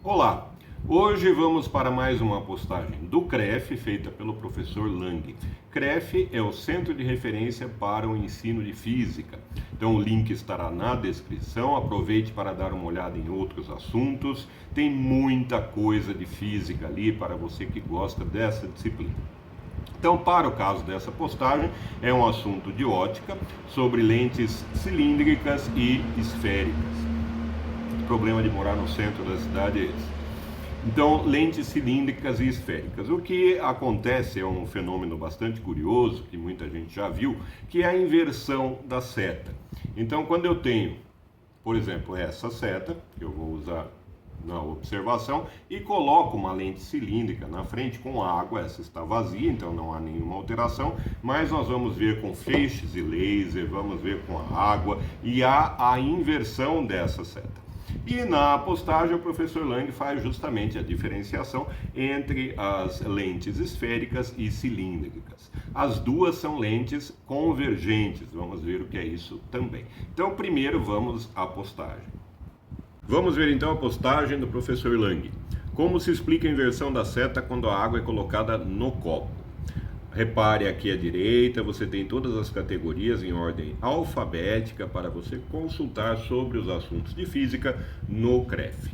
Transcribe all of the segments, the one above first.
Olá! Hoje vamos para mais uma postagem do CREF feita pelo professor Lang. CREF é o Centro de Referência para o Ensino de Física. Então o link estará na descrição, aproveite para dar uma olhada em outros assuntos. Tem muita coisa de física ali para você que gosta dessa disciplina. Então, para o caso dessa postagem, é um assunto de ótica sobre lentes cilíndricas e esféricas. O problema de morar no centro da cidade é esse. Então, lentes cilíndricas e esféricas. O que acontece é um fenômeno bastante curioso, que muita gente já viu, que é a inversão da seta. Então, quando eu tenho, por exemplo, essa seta, que eu vou usar na observação, e coloco uma lente cilíndrica na frente com água, essa está vazia, então não há nenhuma alteração, mas nós vamos ver com feixes de laser, vamos ver com a água, e há a inversão dessa seta. E na postagem o professor Lang faz justamente a diferenciação entre as lentes esféricas e cilíndricas. As duas são lentes convergentes, vamos ver o que é isso também. Então primeiro vamos à postagem. Vamos ver então a postagem do professor Lang. Como se explica a inversão da seta quando a água é colocada no copo? Repare aqui à direita, você tem todas as categorias em ordem alfabética para você consultar sobre os assuntos de física no CREF.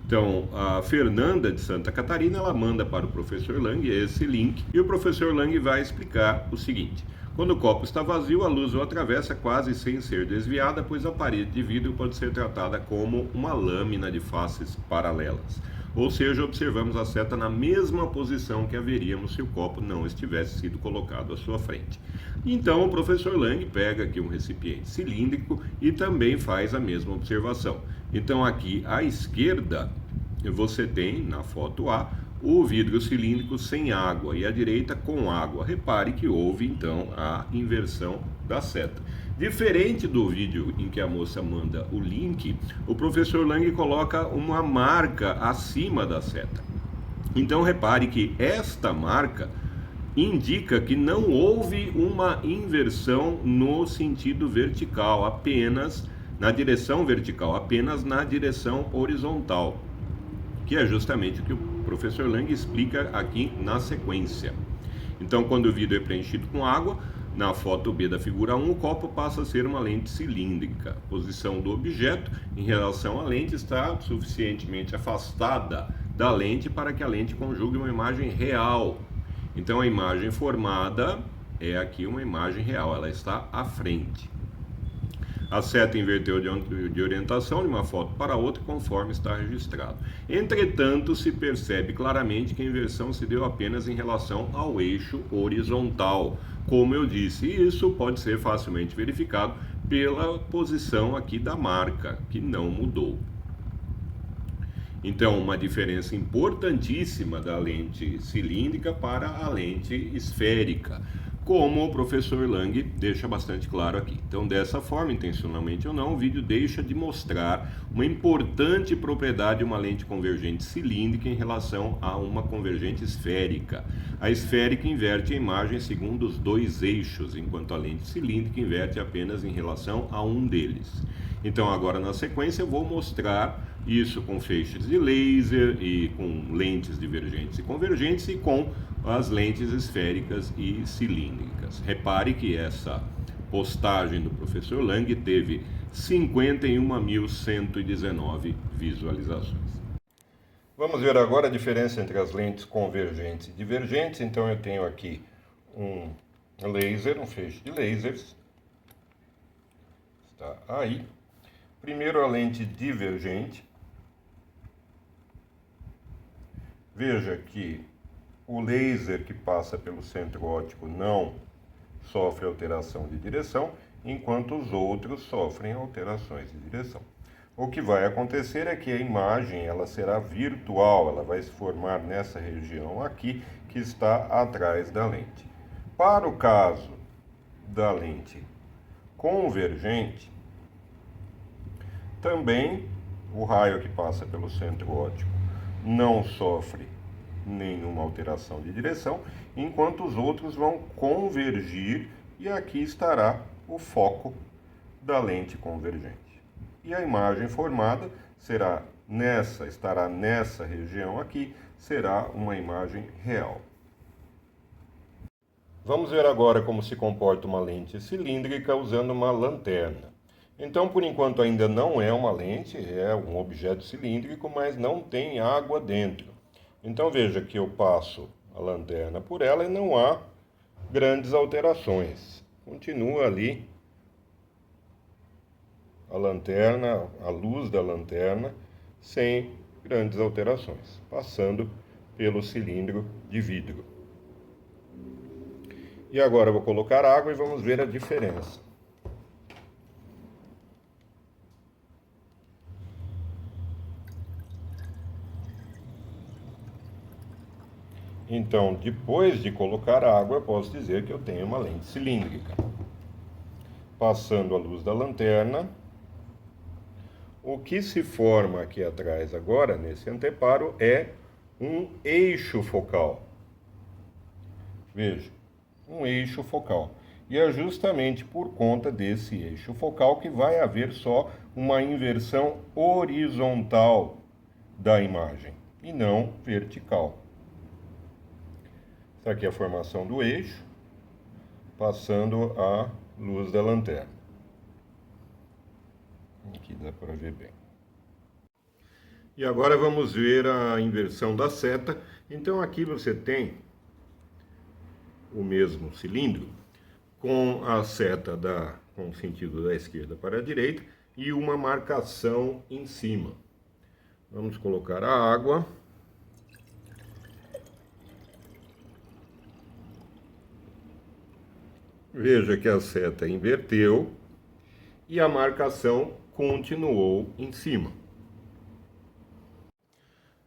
Então, a Fernanda de Santa Catarina, ela manda para o professor Lang esse link e o professor Lang vai explicar o seguinte. Quando o copo está vazio, a luz o atravessa quase sem ser desviada, pois a parede de vidro pode ser tratada como uma lâmina de faces paralelas. Ou seja, observamos a seta na mesma posição que haveríamos se o copo não estivesse sido colocado à sua frente. Então, o professor Lang pega aqui um recipiente cilíndrico e também faz a mesma observação. Então, aqui à esquerda, você tem, na foto A, o vidro cilíndrico sem água e à direita com água. Repare que houve, então, a inversão da seta. Diferente do vídeo em que a moça manda o link, o professor Lang coloca uma marca acima da seta. Então repare que esta marca indica que não houve uma inversão no sentido vertical, apenas na direção vertical, apenas na direção horizontal, que é justamente o que o professor Lang explica aqui na sequência. Então, quando o vidro é preenchido com água, na foto B da figura 1, o copo passa a ser uma lente cilíndrica. A posição do objeto em relação à lente está suficientemente afastada da lente para que a lente conjugue uma imagem real. Então, a imagem formada é aqui uma imagem real, ela está à frente. A seta inverteu de orientação de uma foto para outra conforme está registrado. Entretanto, se percebe claramente que a inversão se deu apenas em relação ao eixo horizontal. Como eu disse, isso pode ser facilmente verificado pela posição aqui da marca, que não mudou. Então, uma diferença importantíssima da lente cilíndrica para a lente esférica, como o professor Lang deixa bastante claro aqui. Então, dessa forma, intencionalmente ou não, o vídeo deixa de mostrar uma importante propriedade de uma lente convergente cilíndrica em relação a uma convergente esférica. A esférica inverte a imagem segundo os dois eixos, enquanto a lente cilíndrica inverte apenas em relação a um deles. Então, agora na sequência, eu vou mostrar isso com feixes de laser e com lentes divergentes e convergentes e com as lentes esféricas e cilíndricas. Repare que essa postagem do professor Lang teve 51.119 visualizações. Vamos ver agora a diferença entre as lentes convergentes e divergentes. Então eu tenho aqui um laser, um feixe de lasers. Está aí. Primeiro a lente divergente. Veja que o laser que passa pelo centro óptico não sofre alteração de direção, enquanto os outros sofrem alterações de direção. O que vai acontecer é que a imagem ela será virtual, ela vai se formar nessa região aqui que está atrás da lente. Para o caso da lente convergente, também o raio que passa pelo centro óptico não sofre nenhuma alteração de direção, enquanto os outros vão convergir e aqui estará o foco da lente convergente. E a imagem formada será estará nessa região aqui, será uma imagem real. Vamos ver agora como se comporta uma lente cilíndrica usando uma lanterna. Então, por enquanto ainda não é uma lente, é um objeto cilíndrico, mas não tem água dentro. Então veja que eu passo a lanterna por ela e não há grandes alterações. Continua ali a lanterna, a luz da lanterna, sem grandes alterações, passando pelo cilindro de vidro. E agora eu vou colocar água e vamos ver a diferença. Então, depois de colocar água, eu posso dizer que eu tenho uma lente cilíndrica. Passando a luz da lanterna, o que se forma aqui atrás agora, nesse anteparo, é um eixo focal. Veja, um eixo focal. E é justamente por conta desse eixo focal que vai haver só uma inversão horizontal da imagem, e não vertical. Essa aqui é a formação do eixo, passando a luz da lanterna. Aqui dá para ver bem. E agora vamos ver a inversão da seta. Então aqui você tem o mesmo cilindro, com a seta com o sentido da esquerda para a direita e uma marcação em cima. Vamos colocar a água. Veja que a seta inverteu e a marcação continuou em cima.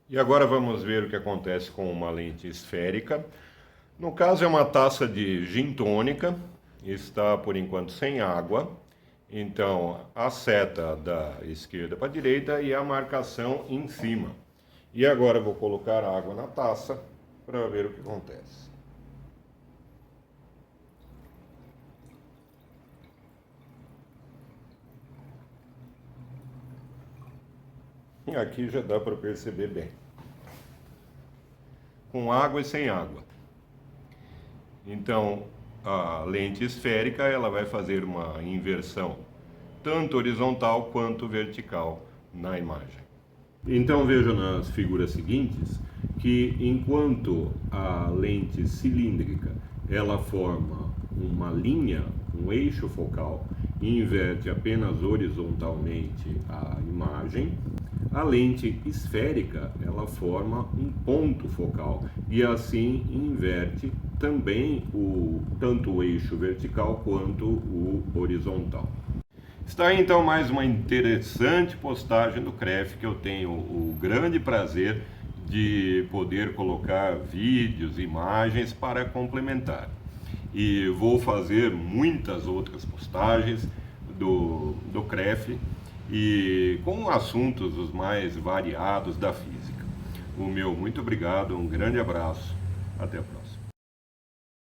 E agora vamos ver o que acontece com uma lente esférica. No caso é uma taça de gin tônica, está por enquanto sem água. Então a seta da esquerda para a direita e a marcação em cima. E agora eu vou colocar água na taça para ver o que acontece. E aqui já dá para perceber bem. Com água e sem água. Então, a lente esférica ela vai fazer uma inversão tanto horizontal quanto vertical na imagem. Então veja nas figuras seguintes que enquanto a lente cilíndrica ela forma uma linha, um eixo focal e inverte apenas horizontalmente a imagem, a lente esférica ela forma um ponto focal e assim inverte também tanto o eixo vertical quanto o horizontal. Está aí então mais uma interessante postagem do CREF que eu tenho o grande prazer de poder colocar vídeos, imagens para complementar. E vou fazer muitas outras postagens do CREF e com assuntos os mais variados da física. O meu muito obrigado, um grande abraço, até a próxima.